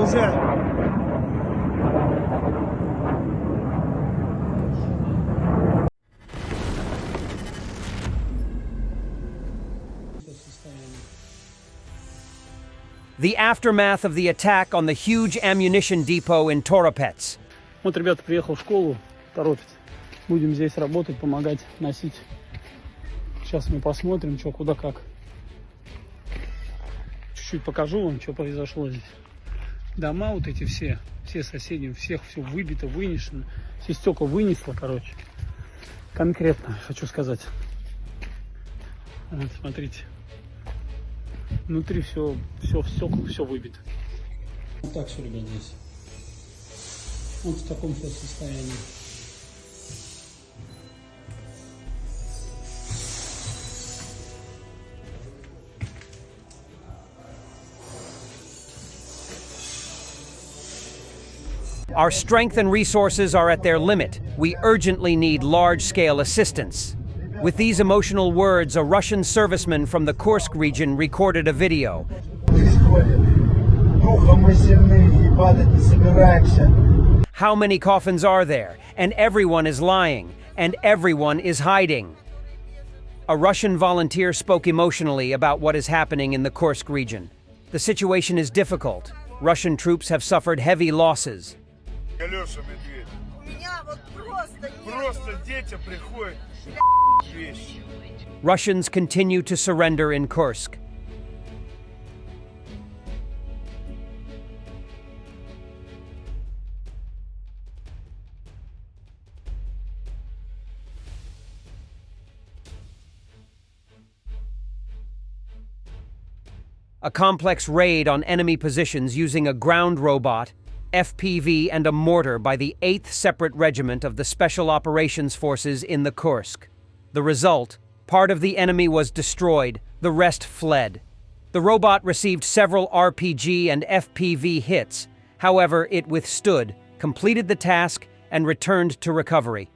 нельзя. The aftermath of the attack on the huge ammunition depot in Toropets. Вот ребята приехал в школу, торопится. Будем здесь работать, помогать носить. Сейчас мы посмотрим, что, куда, как. Чуть-чуть покажу вам, что произошло здесь. Дома вот эти все соседи, у всех все выбито, вынесено. Все стекла вынесло, короче. Конкретно хочу сказать. Вот, смотрите. Внутри все в стеклах, все выбито. Вот так все, ребят, здесь. Вот в таком сейчас состоянии. Our strength and resources are at their limit. We urgently need large-scale assistance. With these emotional words, a Russian serviceman from the Kursk region recorded a video. How many coffins are there? And everyone is lying, and everyone is hiding. A Russian volunteer spoke emotionally about what is happening in the Kursk region. The situation is difficult. Russian troops have suffered heavy losses. Алёша, медведь. Меня вот просто Просто детям приходят вещи. Russians continue to surrender in Kursk. A complex raid on enemy positions using a ground robot, FPV, and a mortar by the 8th Separate Regiment of the Special Operations Forces in the Kursk. The result: part of the enemy was destroyed, the rest fled. The robot received several RPG and FPV hits. However, it withstood, completed the task, and returned to recovery.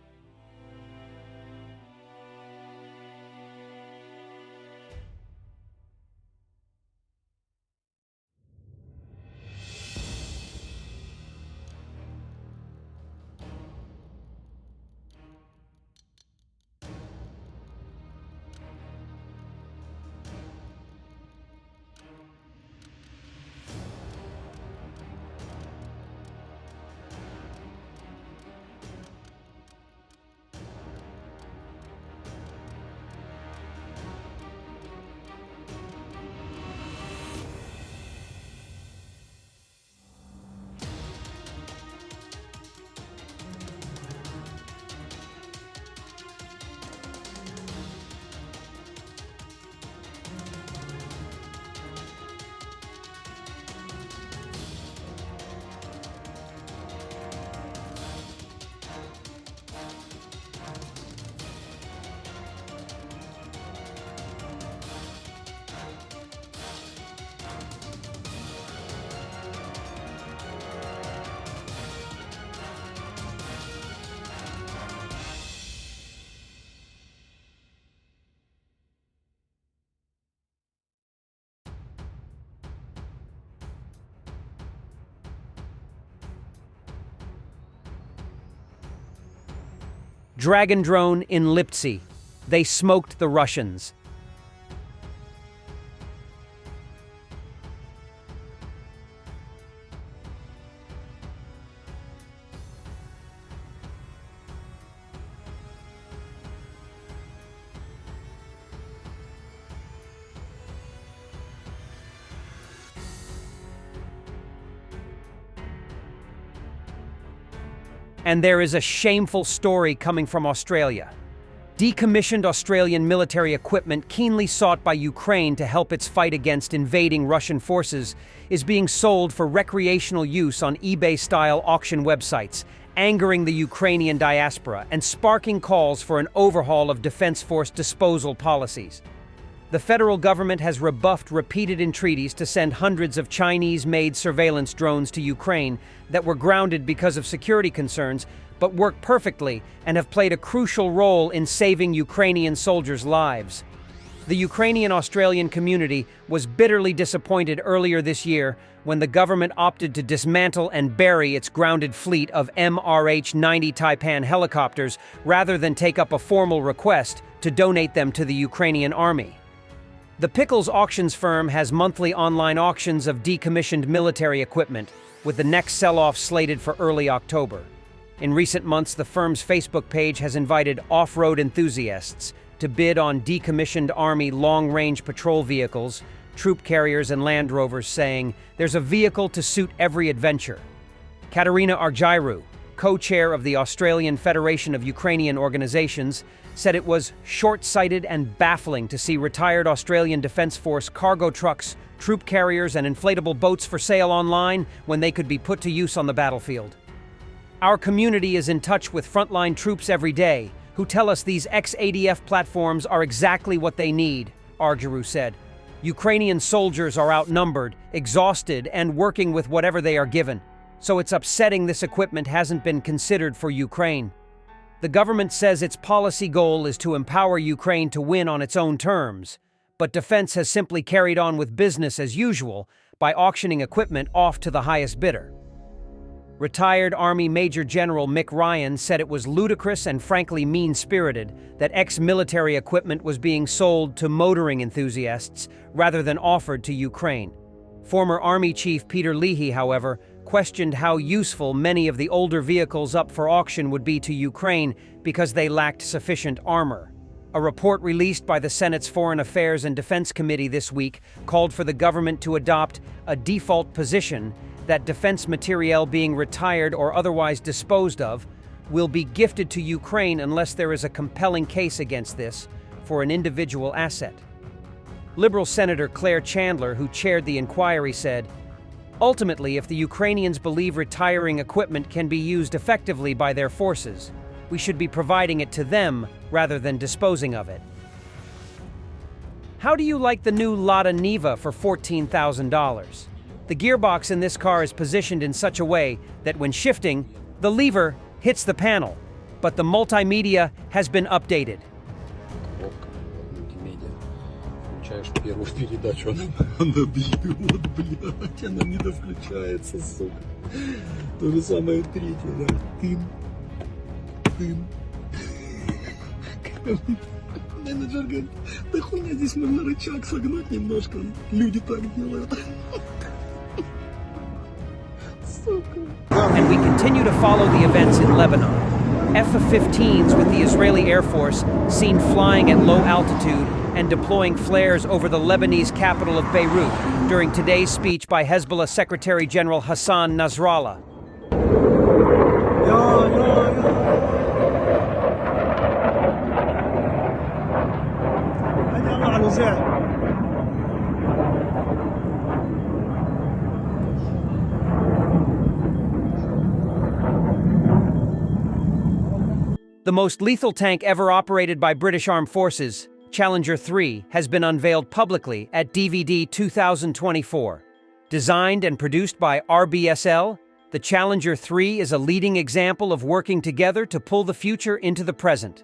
Dragon drone in Liptsi. They smoked the Russians. And there is a shameful story coming from Australia. Decommissioned Australian military equipment keenly sought by Ukraine to help its fight against invading Russian forces is being sold for recreational use on eBay-style auction websites, angering the Ukrainian diaspora and sparking calls for an overhaul of Defense Force disposal policies. The federal government has rebuffed repeated entreaties to send hundreds of Chinese-made surveillance drones to Ukraine that were grounded because of security concerns, but work perfectly and have played a crucial role in saving Ukrainian soldiers' lives. The Ukrainian-Australian community was bitterly disappointed earlier this year when the government opted to dismantle and bury its grounded fleet of MRH-90 Taipan helicopters rather than take up a formal request to donate them to the Ukrainian army. The Pickles auctions firm has monthly online auctions of decommissioned military equipment, with the next sell-off slated for early October. In recent months, the firm's Facebook page has invited off-road enthusiasts to bid on decommissioned Army long-range patrol vehicles, troop carriers and Land Rovers, saying, "There's a vehicle to suit every adventure." Katerina Argyru, co-chair of the Australian Federation of Ukrainian Organizations, said it was short-sighted and baffling to see retired Australian Defence Force cargo trucks, troop carriers and inflatable boats for sale online when they could be put to use on the battlefield. "Our community is in touch with frontline troops every day, who tell us these ex-ADF platforms are exactly what they need," Argyru said. "Ukrainian soldiers are outnumbered, exhausted, and working with whatever they are given. So it's upsetting this equipment hasn't been considered for Ukraine." The government says its policy goal is to empower Ukraine to win on its own terms, but defense has simply carried on with business as usual by auctioning equipment off to the highest bidder. Retired Army Major General Mick Ryan said it was ludicrous and frankly mean-spirited that ex-military equipment was being sold to motoring enthusiasts rather than offered to Ukraine. Former Army Chief Peter Leahy, however, questioned how useful many of the older vehicles up for auction would be to Ukraine because they lacked sufficient armor. A report released by the Senate's Foreign Affairs and Defense Committee this week called for the government to adopt a default position that defense materiel being retired or otherwise disposed of will be gifted to Ukraine unless there is a compelling case against this for an individual asset. Liberal Senator Claire Chandler, who chaired the inquiry, said, "Ultimately, if the Ukrainians believe retiring equipment can be used effectively by their forces, we should be providing it to them rather than disposing of it." How do you like the new Lada Niva for $14,000? The gearbox in this car is positioned in such a way that when shifting, the lever hits the panel, but the multimedia has been updated. Мультимедиа. Включаешь первую передачу, она бьет, блядь, она не довключается, сука. То же самое третье, да. Тым. Менеджер говорит, да хуйня, здесь можно рычаг согнуть немножко. Люди так делают. And we continue to follow the events in Lebanon. F-15s with the Israeli Air Force seen flying at low altitude and deploying flares over the Lebanese capital of Beirut during today's speech by Hezbollah Secretary General Hassan Nasrallah. The most lethal tank ever operated by British Armed Forces, Challenger 3, has been unveiled publicly at DVD 2024. Designed and produced by RBSL, the Challenger 3 is a leading example of working together to pull the future into the present.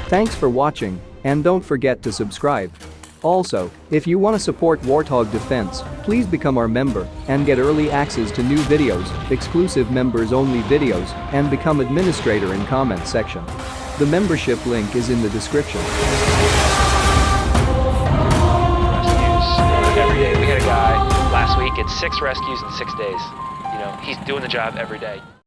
Thanks for watching, and don't forget to subscribe. Also, if you want to support Warthog Defense, please become our member and get early access to new videos, exclusive members-only videos, and become administrator in comment section. The membership link is in the description. Rescues every day. We had a guy last week, it's 6 rescues in 6 days. You know, he's doing the job every day.